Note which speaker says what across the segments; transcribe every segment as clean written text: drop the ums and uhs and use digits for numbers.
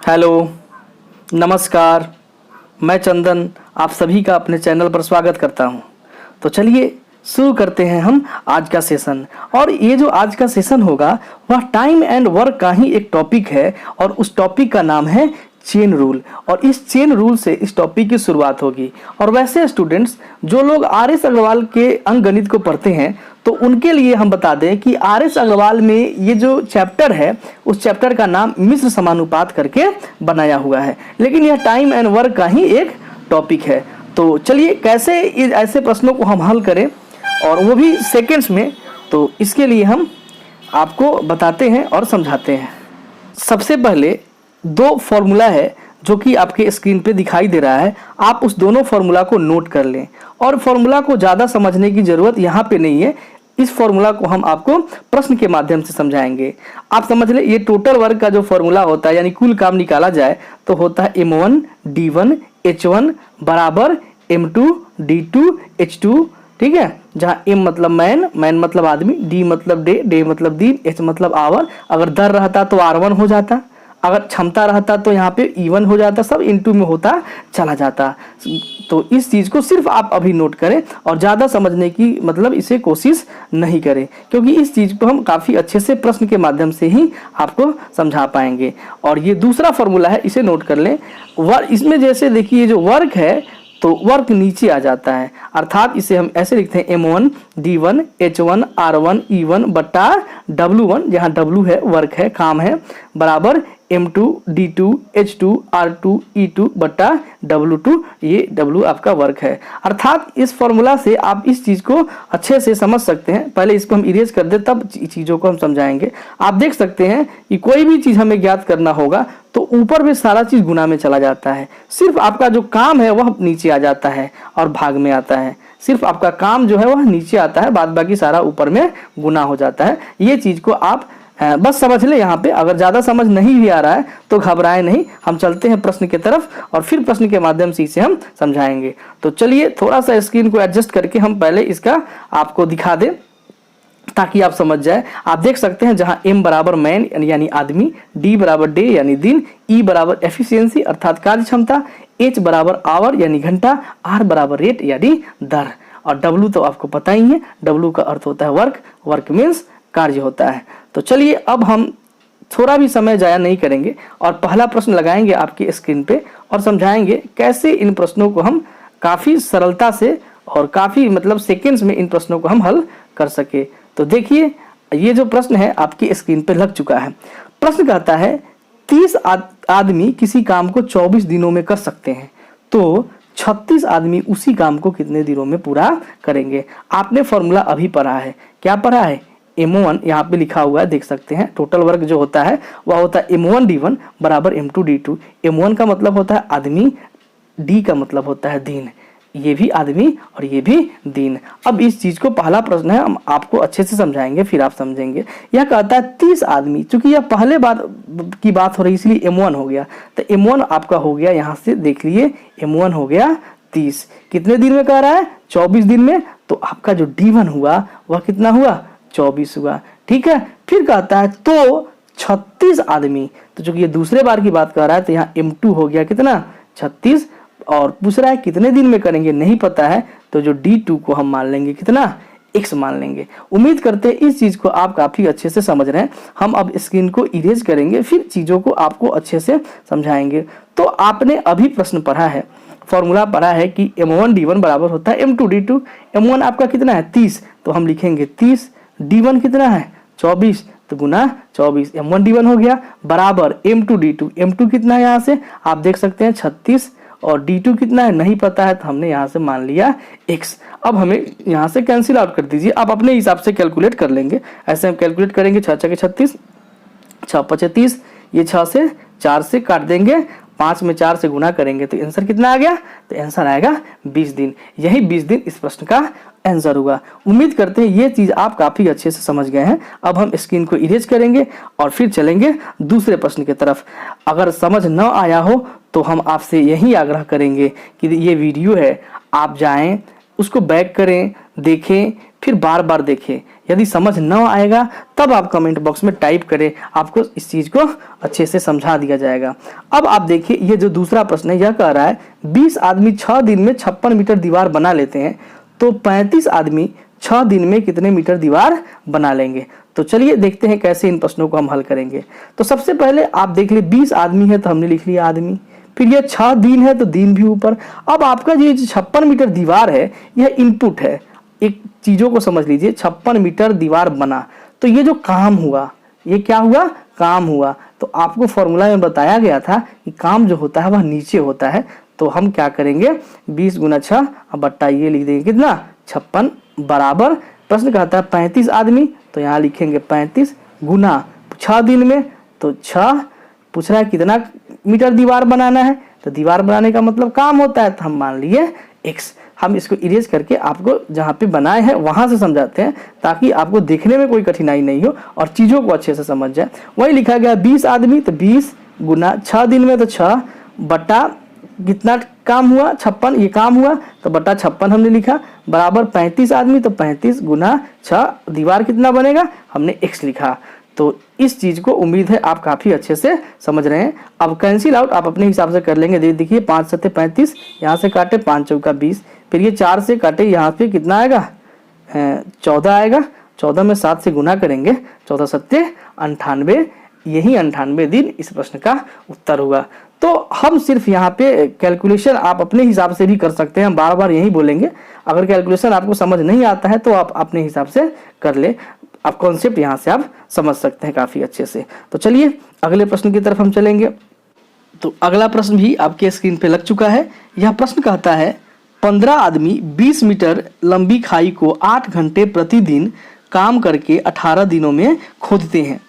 Speaker 1: Hello, नमस्कार। मैं चंदन आप सभी का अपने चैनल पर स्वागत करता हूं। तो चलिए शुरू करते हैं हम आज का सेशन। और ये जो आज का सेशन होगा वह टाइम एंड वर्क का ही एक टॉपिक है और उस टॉपिक का नाम है चेन रूल। और इस चेन रूल से इस टॉपिक की शुरुआत होगी। और वैसे स्टूडेंट्स जो लोग आर.एस. अग्रवाल के अंकगणित को पढ़ते हैं तो उनके लिए हम बता दें कि आर.एस. अग्रवाल में ये जो चैप्टर है उस चैप्टर का नाम मिश्र समानुपात करके बनाया हुआ है, लेकिन यह टाइम एंड वर्क का ही एक टॉपिक है। तो चलिए कैसे ऐसे प्रश्नों को हम हल करें और वो भी सेकेंड्स में, तो इसके लिए हम आपको बताते हैं और समझाते हैं। सबसे पहले दो फॉर्मूला है जो कि आपके स्क्रीन पे दिखाई दे रहा है। आप उस दोनों फॉर्मूला को नोट कर लें और फॉर्मूला को ज़्यादा समझने की ज़रूरत यहाँ पे नहीं है। इस फॉर्मूला को हम आपको प्रश्न के माध्यम से समझाएंगे। आप समझ ले, ये टोटल वर्क का जो फॉर्मूला होता है यानी कुल काम निकाला जाए तो होता है M1 D1 H1 बराबर M2 D2 H2। ठीक है, जहाँ M मतलब मैन, मैन मतलब आदमी, D मतलब डे मतलब दिन, H मतलब आवर। अगर दर रहता तो R1 हो जाता, अगर क्षमता रहता तो यहाँ पे E1 हो जाता, सब इनटू में होता चला जाता। तो इस चीज़ को सिर्फ आप अभी नोट करें और ज़्यादा समझने की मतलब इसे कोशिश नहीं करें, क्योंकि इस चीज़ को हम काफ़ी अच्छे से प्रश्न के माध्यम से ही आपको समझा पाएंगे। और ये दूसरा फॉर्मूला है, इसे नोट कर लें। इसमें जैसे देखिए जो वर्क है तो वर्क नीचे आ जाता है, अर्थात इसे हम ऐसे लिखते हैं M1 D1 H1 R1 E1 बट्टा W1, जहाँ W है वर्क है काम है, बराबर M2 D2 H2 R2 E2 बट्टा W2, ये W आपका वर्क है। अर्थात इस फॉर्मूला से आप इस चीज़ को अच्छे से समझ सकते हैं। पहले इसको हम इरेज कर दे तब चीज़ों को हम समझाएंगे। आप देख सकते हैं कि कोई भी चीज़ हमें ज्ञात करना होगा तो ऊपर में सारा चीज़ गुना में चला जाता है, सिर्फ आपका जो काम है वह नीचे आ जाता है और भाग में आता है। सिर्फ आपका काम जो है वह नीचे आता है, बाद बाकी सारा ऊपर में गुना हो जाता है। ये चीज़ को आप बस समझ ले यहाँ पे। अगर ज़्यादा समझ नहीं भी आ रहा है तो घबराए नहीं, हम चलते हैं प्रश्न की तरफ और फिर प्रश्न के माध्यम से इसे हम समझाएंगे। तो चलिए थोड़ा सा स्क्रीन को एडजस्ट करके हम पहले इसका आपको दिखा दें ताकि आप समझ जाए। आप देख सकते हैं जहां M बराबर मैन यानी आदमी, D बराबर डे यानी दिन, E बराबर एफिशिएंसी अर्थात कार्य क्षमता, H बराबर आवर यानी घंटा, R बराबर रेट यानी दर, और W तो आपको पता ही है, W का अर्थ होता है वर्क, वर्क मीन्स कार्य होता है। तो चलिए अब हम थोड़ा भी समय जाया नहीं करेंगे और पहला प्रश्न लगाएंगे आपकी स्क्रीन पे और समझाएंगे कैसे इन प्रश्नों को हम काफ़ी सरलता से और काफ़ी मतलब सेकेंड्स में इन प्रश्नों को हम हल कर सके। तो देखिए ये जो प्रश्न है आपकी स्क्रीन पे लग चुका है। प्रश्न कहता है 30 आदमी किसी काम को 24 दिनों में कर सकते हैं, तो 36 आदमी उसी काम को कितने दिनों में पूरा करेंगे। आपने फॉर्मूला अभी पढ़ा है, क्या पढ़ा है? M1 यहाँ पे लिखा हुआ है, देख सकते हैं। टोटल वर्क जो होता है वह होता है M1 D1 बराबर M2 D2। M1 का मतलब होता है आदमी, D का मतलब होता है दिन, ये भी आदमी और ये भी दिन। अब इस चीज को पहला प्रश्न है, हम आपको अच्छे से समझाएंगे फिर आप समझेंगे। यह कहता है 30 आदमी, चूंकि यह पहले बात की बात हो रही इसलिए M1 हो गया, तो M1 आपका हो गया, यहाँ से देख लिए M1 हो गया 30। कितने दिन में कह रहा है? 24 दिन में। तो आपका जो D1 हुआ वह कितना हुआ? 24 हुआ। ठीक है, फिर कहता है तो 36 आदमी, तो चूंकि ये दूसरे बार की बात कर रहा है तो यहाँ M2 हो गया कितना? 36, और पूछ रहा है कितने दिन में करेंगे, नहीं पता है, तो जो D2 को हम मान लेंगे कितना? X मान लेंगे। उम्मीद करते हैं इस चीज को आप काफी अच्छे से समझ रहे हैं। हम अब स्क्रीन को इरेज करेंगे, फिर चीजों को आपको अच्छे से समझाएंगे। तो आपने अभी प्रश्न पढ़ा है, फॉर्मूला पढ़ा है कि M1 D1 बराबर होता है M2 D2। M1 आपका कितना है? 30, तो हम लिखेंगे 30। D1 कितना है? 24, तो गुना 24, M1 D1 हो गया बराबर M2 D2। M2 कितना है यहाँ से आप देख सकते हैं 36, और D2 कितना है नहीं पता है, तो हमने यहाँ से मान लिया X। अब हमें यहाँ से कैंसिल आउट कर दीजिए, आप अपने हिसाब से कैलकुलेट कर लेंगे। ऐसे हम कैलकुलेट करेंगे, 6 छके 36, 6 पचे 30, ये 6 से 4 से काट देंगे, 5 में 4 से गुना करेंगे तो आंसर कितना आ गया? तो आंसर आएगा 20 दिन। यही 20 दिन इस प्रश्न का आंसर होगा। उम्मीद करते हैं ये चीज आप काफी अच्छे से समझ गए हैं। अब हम स्क्रीन को इरेज करेंगे और फिर चलेंगे दूसरे प्रश्न की तरफ। अगर समझ न आया हो तो हम आपसे यही आग्रह करेंगे कि ये वीडियो है, आप जाएं उसको बैक करें, देखें, फिर बार बार देखें। यदि समझ न आएगा तब आप कमेंट बॉक्स में टाइप करें, आपको इस चीज़ को अच्छे से समझा दिया जाएगा। अब आप देखिए, ये जो दूसरा प्रश्न है यह कह रहा है 20 आदमी 6 दिन में 56 मीटर दीवार बना लेते हैं, तो 35 आदमी 6 दिन में कितने मीटर दीवार बना लेंगे। तो चलिए देखते हैं कैसे इन प्रश्नों को हम हल करेंगे। तो सबसे पहले आप देख लिए 20 आदमी है तो हमने लिख लिया आदमी, फिर ये 6 दिन है तो दिन भी ऊपर। अब आपका ये 56 मीटर दीवार है यह इनपुट है। एक चीज़ों को समझ लीजिए, 56 मीटर दीवार बना तो ये जो काम हुआ, ये क्या हुआ, काम हुआ। तो आपको फॉर्मूला में बताया गया था कि काम जो होता है वह नीचे होता है। तो हम क्या करेंगे, 20 गुना 6 बट्टा ये लिख देंगे कितना, 56 बराबर। प्रश्न कहता है 35 आदमी, तो यहाँ लिखेंगे 35 गुना 6 दिन में, तो 6 पूछ रहा है कितना मीटर दीवार बनाना है, तो दीवार बनाने का मतलब काम होता है, तो हम मान लिए x। हम इसको इरेज करके आपको जहाँ पे बनाए हैं वहां से समझाते हैं ताकि आपको देखने में कोई कठिनाई नहीं हो और चीज़ों को अच्छे से समझ जाए। वही लिखा गया 20 आदमी, तो 20 गुना 6 दिन में, तो 6 बटा कितना काम हुआ, 56, ये काम हुआ तो बटा 56 हमने लिखा, बराबर 35 आदमी, तो 35 गुना 6 दीवार कितना बनेगा, हमने x लिखा। तो इस चीज़ को उम्मीद है आप काफ़ी अच्छे से समझ रहे हैं। अब कैंसिल आउट आप अपने हिसाब से कर लेंगे। देखिए 5 सत्ते 35, यहाँ से काटे 5 चौका 20, फिर ये 4 से काटे यहाँ पे कितना आएगा, 14 आएगा। 14 में 7 से गुना करेंगे, 14 सत्ते 98, यही 98 दिन इस प्रश्न का उत्तर हुआ। तो हम सिर्फ यहाँ पे कैलकुलेशन आप अपने हिसाब से भी कर सकते हैं, हम बार बार यही बोलेंगे। अगर कैलकुलेशन आपको समझ नहीं आता है तो आप अपने हिसाब से कर ले, आप कॉन्सेप्ट यहाँ से आप समझ सकते हैं काफ़ी अच्छे से। तो चलिए अगले प्रश्न की तरफ हम चलेंगे। तो अगला प्रश्न भी आपके स्क्रीन पे लग चुका है। यह प्रश्न कहता है 15 आदमी 20 मीटर लंबी खाई को 8 घंटे प्रतिदिन काम करके 18 दिनों में खोदते हैं।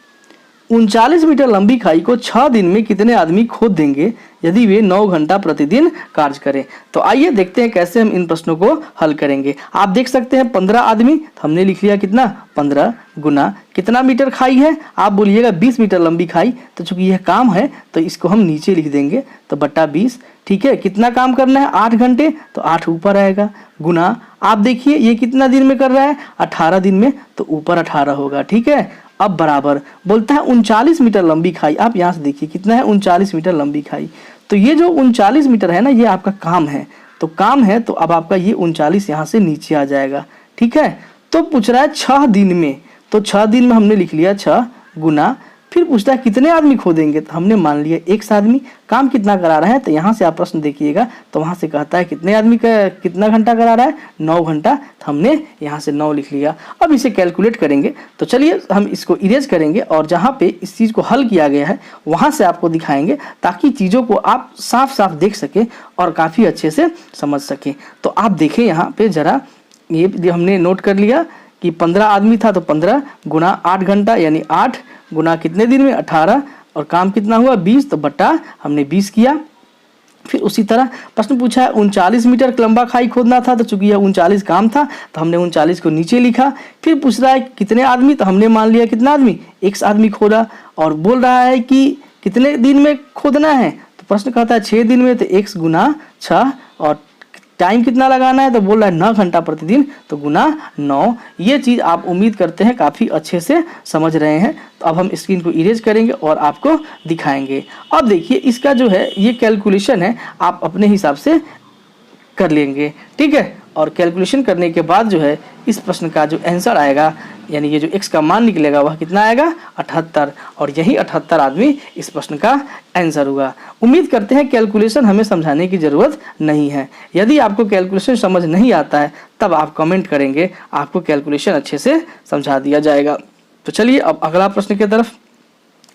Speaker 1: 39 मीटर लंबी खाई को 6 दिन में कितने आदमी खोद देंगे यदि वे 9 घंटा प्रतिदिन कार्य करें। तो आइए देखते हैं कैसे हम इन प्रश्नों को हल करेंगे। आप देख सकते हैं 15 आदमी, तो हमने लिख लिया कितना, 15 गुना कितना मीटर खाई है, आप बोलिएगा 20 मीटर लंबी खाई, तो चूंकि यह काम है तो इसको हम नीचे लिख देंगे, तो बट्टा 20। ठीक है, कितना काम करना है, 8 घंटे, तो 8 ऊपर आएगा, गुना आप देखिए ये कितना दिन में कर रहा है, 18 दिन में, तो ऊपर 18 होगा। ठीक है, अब बराबर बोलता है 39 मीटर लंबी खाई। आप यहाँ से देखिए कितना है, 39 मीटर लंबी खाई। तो ये जो 39 मीटर है ना, ये आपका काम है, तो काम है तो अब आपका ये 39 यहाँ से नीचे आ जाएगा। ठीक है, तो पूछ रहा है 6 दिन में, तो 6 दिन में हमने लिख लिया 6 गुना, फिर पूछता है कितने आदमी खोदेंगे, तो हमने मान लिया एक आदमी। काम कितना करा रहा है, तो यहाँ से आप प्रश्न देखिएगा, तो वहाँ से कहता है कितने आदमी का कितना घंटा करा रहा है, 9 घंटा, तो हमने यहाँ से 9 लिख लिया। अब इसे कैलकुलेट करेंगे, तो चलिए हम इसको इरेज करेंगे और जहाँ पे इस चीज़ को हल किया गया है वहाँ से आपको दिखाएंगे ताकि चीज़ों को आप साफ साफ देख सकें और काफ़ी अच्छे से समझ सकें। तो आप देखें यहाँ पे ज़रा, ये हमने नोट कर लिया कि 15 आदमी था, तो 15 गुना 8 घंटा यानी 8 गुना कितने दिन में, 18, और काम कितना हुआ 20, तो बट्टा हमने 20 किया। फिर उसी तरह प्रश्न पूछा है 39 मीटर लंबा खाई खोदना था, तो चूंकि यह 39 काम था तो हमने 39 को नीचे लिखा। फिर पूछ रहा है कितने आदमी, तो हमने मान लिया कितना आदमी, एक आदमी खोदा, और बोल रहा है कि कितने दिन में खोदना है, तो प्रश्न कहता है 6 दिन में, तो 1 गुना 6, और टाइम कितना लगाना है, तो बोल रहा है 9 घंटा प्रतिदिन, तो गुना 9। ये चीज़ आप उम्मीद करते हैं काफ़ी अच्छे से समझ रहे हैं। तो अब हम स्क्रीन को इरेज करेंगे और आपको दिखाएंगे। अब देखिए इसका जो है ये कैलकुलेशन है, आप अपने हिसाब से कर लेंगे। ठीक है, और कैलकुलेशन करने के बाद जो है इस प्रश्न का जो आंसर आएगा, यानी ये जो x का मान निकलेगा वह कितना आएगा, 78, और यही 78 आदमी इस प्रश्न का आंसर हुआ। उम्मीद करते हैं कैलकुलेशन हमें समझाने की ज़रूरत नहीं है। यदि आपको कैलकुलेशन समझ नहीं आता है तब आप कमेंट करेंगे, आपको कैलकुलेशन अच्छे से समझा दिया जाएगा। तो चलिए अब अगला प्रश्न की तरफ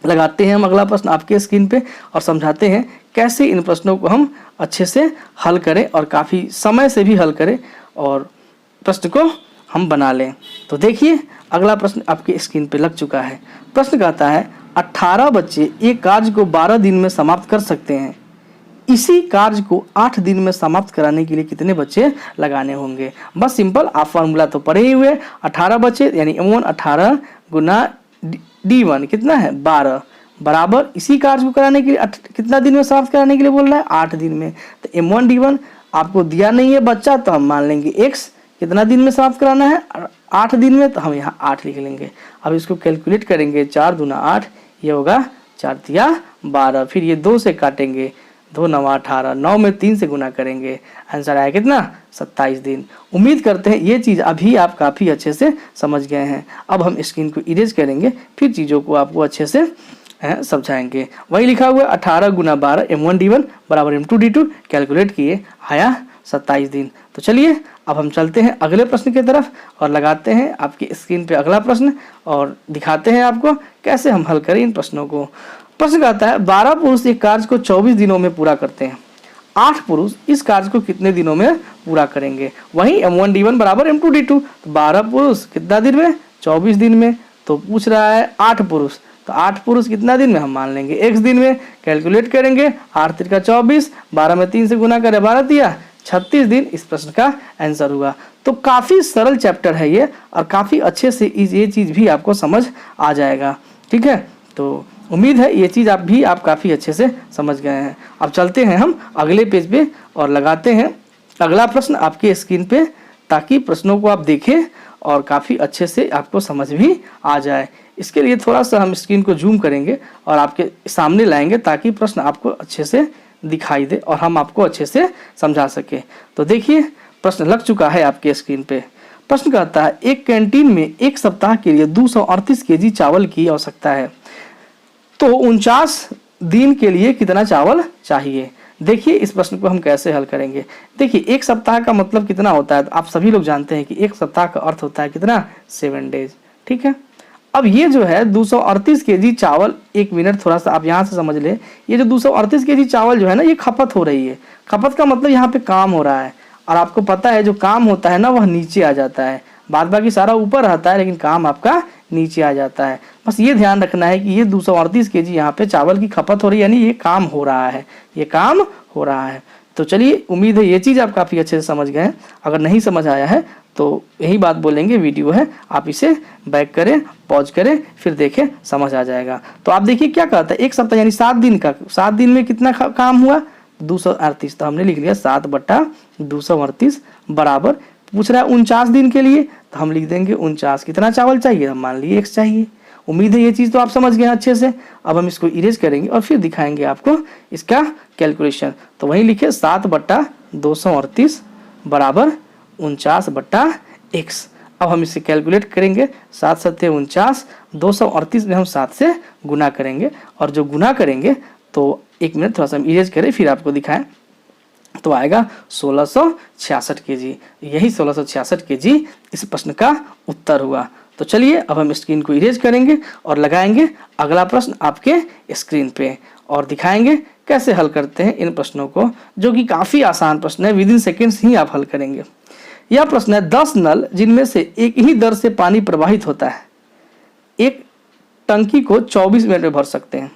Speaker 1: लगाते हैं हम अगला प्रश्न आपके स्क्रीन पे और समझाते हैं कैसे इन प्रश्नों को हम अच्छे से हल करें और काफ़ी समय से भी हल करें और प्रश्न को हम बना लें। तो देखिए अगला प्रश्न आपके स्क्रीन पे लग चुका है। प्रश्न कहता है 18 बच्चे एक कार्य को 12 दिन में समाप्त कर सकते हैं, इसी कार्य को 8 दिन में समाप्त कराने के लिए कितने बच्चे लगाने होंगे। बस सिंपल, आप फार्मूला तो पढ़े ही हुए, 18 बच्चे यानी M1 18 गुना D1 कितना है 12, बराबर इसी कार्य को कराने के लिए कितना दिन में समाप्त कराने के लिए बोल रहा है, 8 दिन में। तो M1 D1 आपको दिया नहीं है बच्चा, तो हम मान लेंगे x, कितना दिन में समाप्त कराना है, 8 दिन में, तो हम यहाँ 8 लिख लेंगे। अब इसको कैलकुलेट करेंगे, 4 दूना 8, ये होगा 4 तिया 12। फिर ये 2 से काटेंगे, 2 9 18, 9 में 3 से गुना करेंगे, आंसर आया कितना, 27 दिन। उम्मीद करते हैं ये चीज़ अभी आप काफ़ी अच्छे से समझ गए हैं। अब हम स्क्रीन को इरेज करेंगे, फिर चीज़ों को आपको अच्छे से समझाएंगे। वही लिखा हुआ 18 गुना 12 M1D1 बराबर M2D2, कैलकुलेट किए, आया 27 दिन। तो चलिए अब हम चलते हैं अगले प्रश्न की तरफ और लगाते हैं आपकी स्क्रीन पे अगला प्रश्न और दिखाते हैं आपको कैसे हम हल करें इन प्रश्नों को। प्रश्न कहता है 12 पुरुष एक कार्य को 24 दिनों में पूरा करते हैं, 8 पुरुष इस कार्य को कितने दिनों में पूरा करेंगे। वहीं M1D1 बराबर M2D2, तो 12 पुरुष कितना दिन में, 24 दिन में। तो पूछ रहा है 8 पुरुष, तो 8 पुरुष कितना दिन में, हम मान लेंगे x दिन में। कैलकुलेट करेंगे, 8 तिरका 24, 12 में 3 से गुना करें, 12 तिया 36 दिन इस प्रश्न का आंसर हुआ। तो काफ़ी सरल चैप्टर है ये और काफ़ी अच्छे से ये चीज़ भी आपको समझ आ जाएगा। ठीक है, तो उम्मीद है ये चीज़ आप काफ़ी अच्छे से समझ गए हैं। अब चलते हैं हम अगले पेज पे और लगाते हैं अगला प्रश्न आपके स्क्रीन पे, ताकि प्रश्नों को आप देखें और काफ़ी अच्छे से आपको समझ भी आ जाए। इसके लिए थोड़ा सा हम स्क्रीन को जूम करेंगे और आपके सामने लाएंगे, ताकि प्रश्न आपको अच्छे से दिखाई दे और हम आपको अच्छे से समझा सके। तो देखिए प्रश्न लग चुका है आपके स्क्रीन पे। प्रश्न कहता है एक कैंटीन में एक सप्ताह के लिए 238 केजी चावल की आवश्यकता है, तो 49 दिन के लिए कितना चावल चाहिए। देखिए इस प्रश्न को हम कैसे हल करेंगे। देखिए एक सप्ताह का मतलब कितना होता है, आप सभी लोग जानते हैं कि एक सप्ताह का अर्थ होता है कितना, 7 डेज। ठीक है, अब ये जो है 238 केजी चावल, एक मिनट थोड़ा सा आप यहाँ से समझ ले, ये जो 238 केजी चावल जो है ना, ये खपत हो रही है। खपत का मतलब यहाँ पे काम हो रहा है, और आपको पता है जो काम होता है ना वह नीचे आ जाता है, बाद बाकी सारा ऊपर रहता है लेकिन काम आपका नीचे आ जाता है। बस ये ध्यान रखना है कि ये 238 केजी यहाँ पे चावल की खपत हो रही है, यानी ये काम हो रहा है, ये काम हो रहा है। तो चलिए उम्मीद है ये चीज़ आप काफ़ी अच्छे से समझ गए हैं। अगर नहीं समझ आया है तो यही बात बोलेंगे, वीडियो है आप इसे बैक करें, पॉज करें, फिर देखें, समझ आ जाएगा। तो आप देखिए क्या कहता है, एक सप्ताह यानी 7 दिन का, 7 दिन में कितना काम हुआ, 238। तो हमने लिख लिया 7/238 बराबर, पूछ रहा है 49 दिन के लिए, तो हम लिख देंगे 49। कितना चावल चाहिए, हम मान लिए x चाहिए। उम्मीद है ये चीज़ तो आप समझ गए अच्छे से। अब हम इसको इरेज करेंगे और फिर दिखाएंगे आपको इसका कैलकुलेशन। तो वहीं लिखे 7/238 बराबर 49/x। अब हम इसे कैलकुलेट करेंगे, 7 7 49, 238 में हम 7 से गुना करेंगे, और जो गुना करेंगे तो एक मिनट थोड़ा सा हम इरेज करें फिर आपको दिखाएं, तो आएगा 1666 केजी। यही 1666 केजी इस प्रश्न का उत्तर हुआ। तो चलिए अब हम स्क्रीन को इरेज करेंगे और लगाएंगे अगला प्रश्न आपके स्क्रीन पे और दिखाएंगे कैसे हल करते हैं इन प्रश्नों को, जो कि काफ़ी आसान प्रश्न है, विद इन सेकेंड्स ही आप हल करेंगे। यह प्रश्न है 10 नल जिनमें से एक ही दर से पानी प्रवाहित होता है, एक टंकी को 24 मिनट में भर सकते हैं।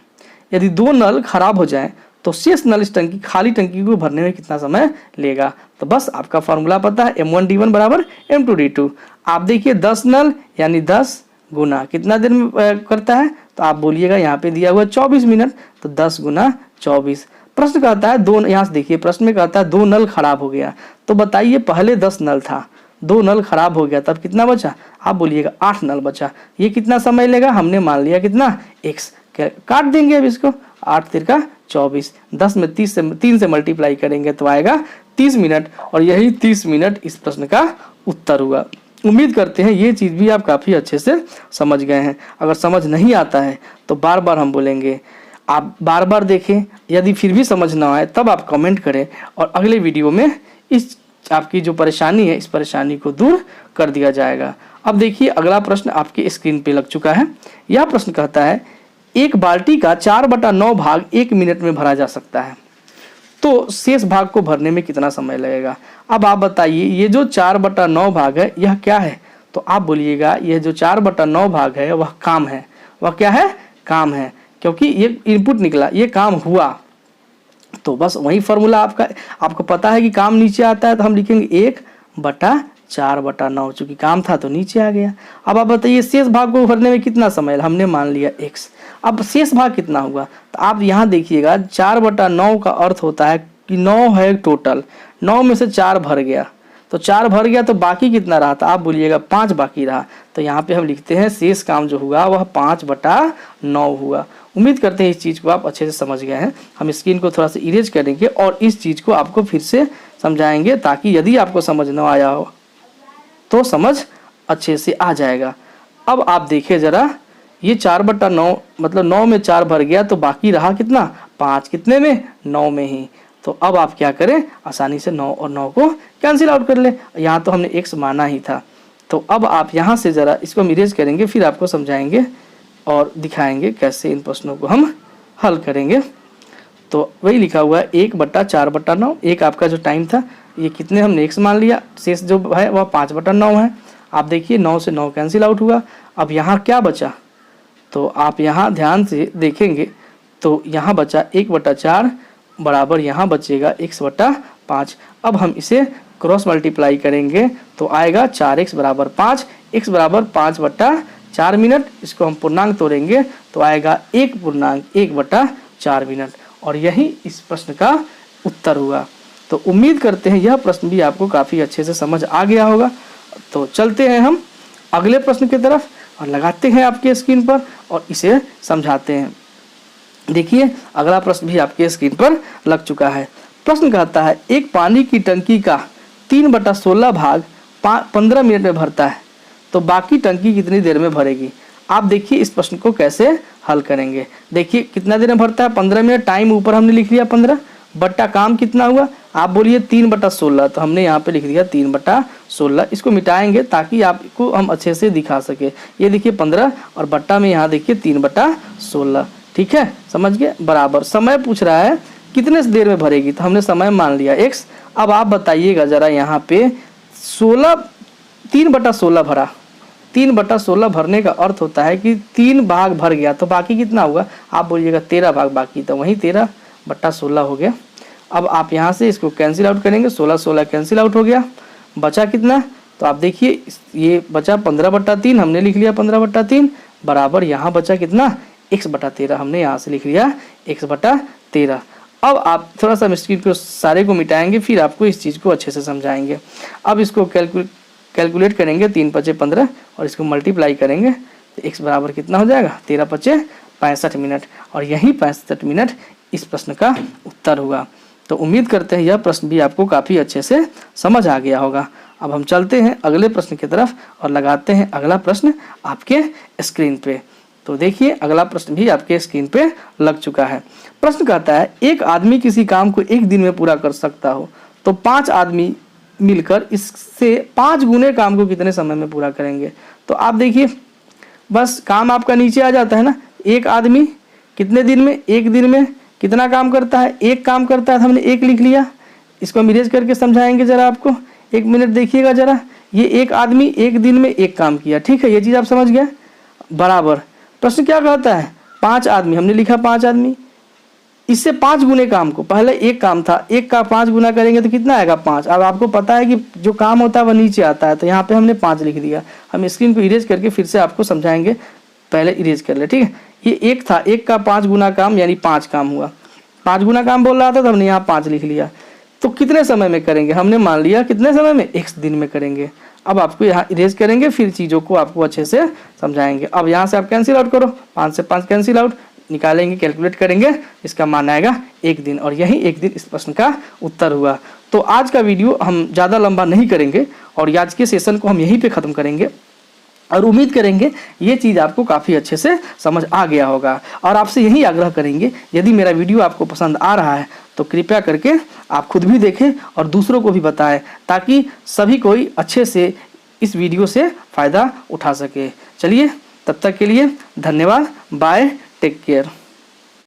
Speaker 1: यदि 2 नल खराब हो जाएं तो शेष नल इस खाली टंकी को भरने में कितना समय लेगा। तो बस आपका फॉर्मूला पता है, M1D1 बराबर M2D2। आप देखिए 10 नल यानी 10 गुना कितना देर में करता है, तो आप बोलिएगा यहाँ पे दिया हुआ 24 मिनट, तो 10 गुना 24। प्रश्न कहता है दो, यहाँ से देखिए प्रश्न में कहता है 2 नल खराब हो गया, तो बताइए पहले 10 नल था, 2 नल खराब हो गया, तब कितना बचा, आप बोलिएगा 8 नल बचा। ये कितना समय लेगा, हमने मान लिया कितना x, काट देंगे अब इसको, 8 तिरका 24, 10 में 3 से मल्टीप्लाई करेंगे तो आएगा 30 मिनट, और यही 30 मिनट इस प्रश्न का उत्तर हुआ। उम्मीद करते हैं ये चीज़ भी आप काफ़ी अच्छे से समझ गए हैं। अगर समझ नहीं आता है तो बार बार हम बोलेंगे, आप बार बार देखें, यदि फिर भी समझ ना आए तब आप कमेंट करें, और अगले वीडियो में इस आपकी जो परेशानी है इस परेशानी को दूर कर दिया जाएगा। अब देखिए अगला प्रश्न आपके स्क्रीन पे लग चुका है। यह प्रश्न कहता है एक बाल्टी का 4/9 भाग 1 मिनट में भरा जा सकता है, तो शेष भाग को भरने में कितना समय लगेगा। अब आप बताइए ये जो 4/9 भाग है यह क्या है, तो आप बोलिएगा यह जो 4/9 भाग है वह काम है। वह क्या है, काम है, क्योंकि ये इनपुट निकला, ये काम हुआ। तो बस वही फॉर्मूला आपको पता है कि काम नीचे आता है, तो हम लिखेंगे 1/4/9, चूंकि काम था तो नीचे आ गया। अब आप बताइए शेष भाग को भरने में कितना समय, हमने मान लिया x। अब शेष भाग कितना हुआ, तो आप यहाँ देखिएगा 4/9 का अर्थ होता है कि 9 है टोटल, 9 में से 4 भर गया, तो तो 4 भर गया तो बाकी कितना रहा था, आप बोलिएगा 5 बाकी रहा। तो यहाँ पे हम लिखते हैं शेष काम जो हुआ वह 5/9 हुआ। उम्मीद करते हैं इस चीज़ को आप अच्छे से समझ गए हैं। हम स्क्रीन को थोड़ा सा इरेज करेंगे और इस चीज़ को आपको फिर से समझाएंगे, ताकि यदि आपको समझ न आया हो तो समझ अच्छे से आ जाएगा। अब आप देखिए ज़रा, ये 4/9 मतलब 9 में 4 भर गया तो बाकी रहा कितना, 5। कितने में, 9 में ही। तो अब आप क्या करें, आसानी से 9 और 9 को कैंसिल आउट कर ले। यहाँ तो हमने x माना ही था। तो अब आप यहाँ से ज़रा इसको हम इरेज करेंगे, फिर आपको समझाएंगे और दिखाएंगे कैसे इन प्रश्नों को हम हल करेंगे। तो वही लिखा हुआ है 1/4/9। एक आपका जो टाइम था, ये कितने हमने x मान लिया, शेष जो है वह 5/9 है। आप देखिए 9 से 9 कैंसिल आउट हुआ। अब यहाँ क्या बचा, तो आप यहाँ ध्यान से देखेंगे तो यहाँ बचा 1/4 बराबर यहाँ बचेगा x/5। अब हम इसे क्रॉस मल्टीप्लाई करेंगे तो आएगा 4x बराबर 5। x बराबर 5/4 मिनट। इसको हम पूर्णांक तोड़ेंगे तो आएगा 1.1/4 मिनट। और यही इस प्रश्न का उत्तर हुआ। तो उम्मीद करते हैं यह प्रश्न भी आपको काफ़ी अच्छे से समझ आ गया होगा। तो चलते हैं हम अगले प्रश्न की तरफ और लगाते हैं आपके स्क्रीन पर और इसे समझाते हैं। देखिए अगला प्रश्न भी आपके स्क्रीन पर लग चुका है। प्रश्न कहता है एक पानी की टंकी का 3/16 भाग 15 मिनट में भरता है, तो बाकी टंकी कितनी देर में भरेगी। आप देखिए इस प्रश्न को कैसे हल करेंगे। देखिए कितना देर में भरता है, 15 मिनट। टाइम ऊपर हमने लिख लिया 15, बट्टा काम कितना हुआ, आप बोलिए 3/16। तो हमने यहाँ पे लिख दिया 3/16। इसको मिटाएंगे ताकि आपको हम अच्छे से दिखा सके। ये देखिए 15 और बट्टा में यहाँ देखिए 3/16। ठीक है, समझ गए। बराबर समय पूछ रहा है कितने देर में भरेगी, तो हमने समय मान लिया x। अब आप बताइएगा जरा, यहाँ पे 3/16 भरा। 3/16 भरने का अर्थ होता है कि 3 भाग भर गया तो बाकी कितना हुआ, आप बोलिएगा 13 भाग बाकी, तो वहीं 13/16 हो गया। अब आप यहाँ से इसको कैंसिल आउट करेंगे, 16 कैंसिल आउट हो गया। बचा कितना, तो आप देखिए ये बचा 15/3, हमने लिख लिया 15/3 बराबर यहाँ बचा कितना, x/13। हमने यहाँ से लिख लिया x/13। अब आप थोड़ा सा स्क्रीन को सारे को मिटाएंगे, फिर आपको इस चीज़ को अच्छे से समझाएंगे। अब इसको कैलकुलेट करेंगे, 3×5 = 15 और इसको मल्टीप्लाई करेंगे तो x बराबर कितना हो जाएगा, 13×5 = 65 मिनट। और यही 65 मिनट इस प्रश्न का उत्तर हुआ। तो उम्मीद करते हैं यह प्रश्न भी आपको काफ़ी अच्छे से समझ आ गया होगा। अब हम चलते हैं अगले प्रश्न की तरफ और लगाते हैं अगला प्रश्न आपके स्क्रीन पे। तो देखिए अगला प्रश्न भी आपके स्क्रीन पे लग चुका है। प्रश्न कहता है एक आदमी किसी काम को 1 दिन में पूरा कर सकता हो, तो 5 आदमी मिलकर इससे 5 गुने काम को कितने समय में पूरा करेंगे। तो आप देखिए बस काम आपका नीचे आ जाता है ना, एक आदमी कितने दिन में, 1 दिन में कितना काम करता है, 1 काम करता है। तो हमने 1 लिख लिया। इसको हम इरेज करके समझाएंगे जरा आपको, 1 मिनट देखिएगा जरा। ये एक आदमी 1 दिन में 1 काम किया, ठीक है, ये चीज़ आप समझ गए। बराबर प्रश्न क्या कहता है, 5 आदमी, हमने लिखा 5 आदमी, इससे 5 गुने काम को, पहले 1 काम था, 1 का 5 गुना करेंगे तो कितना आएगा, 5। अब आपको पता है कि जो काम होता है वह नीचे आता है, तो यहाँ पे हमने 5 लिख दिया। हम स्क्रीन को इरेज करके फिर से आपको समझाएंगे, पहले इरेज कर ले, ठीक है। ये 1 था, 1 का 5 गुना काम यानी 5 काम हुआ। 5 गुना काम बोल रहा था तो हमने यहाँ 5 लिख लिया। तो कितने समय में करेंगे, हमने मान लिया कितने समय में, 1 दिन में करेंगे। अब आपको यहाँ इरेज करेंगे, फिर चीज़ों को आपको अच्छे से समझाएंगे। अब यहाँ से आप कैंसिल आउट करो, 5 से 5 कैंसिल आउट, निकालेंगे, कैलकुलेट करेंगे, इसका मान आएगा 1 दिन। और यही 1 दिन इस प्रश्न का उत्तर हुआ। तो आज का वीडियो हम ज़्यादा लंबा नहीं करेंगे और आज के सेशन को हम यहीं पे ख़त्म करेंगे और उम्मीद करेंगे ये चीज़ आपको काफ़ी अच्छे से समझ आ गया होगा। और आपसे यही आग्रह करेंगे, यदि मेरा वीडियो आपको पसंद आ रहा है तो कृपया करके आप खुद भी देखें और दूसरों को भी बताएं, ताकि सभी कोई अच्छे से इस वीडियो से फ़ायदा उठा सके। चलिए तब तक के लिए धन्यवाद, बाय, टेक केयर।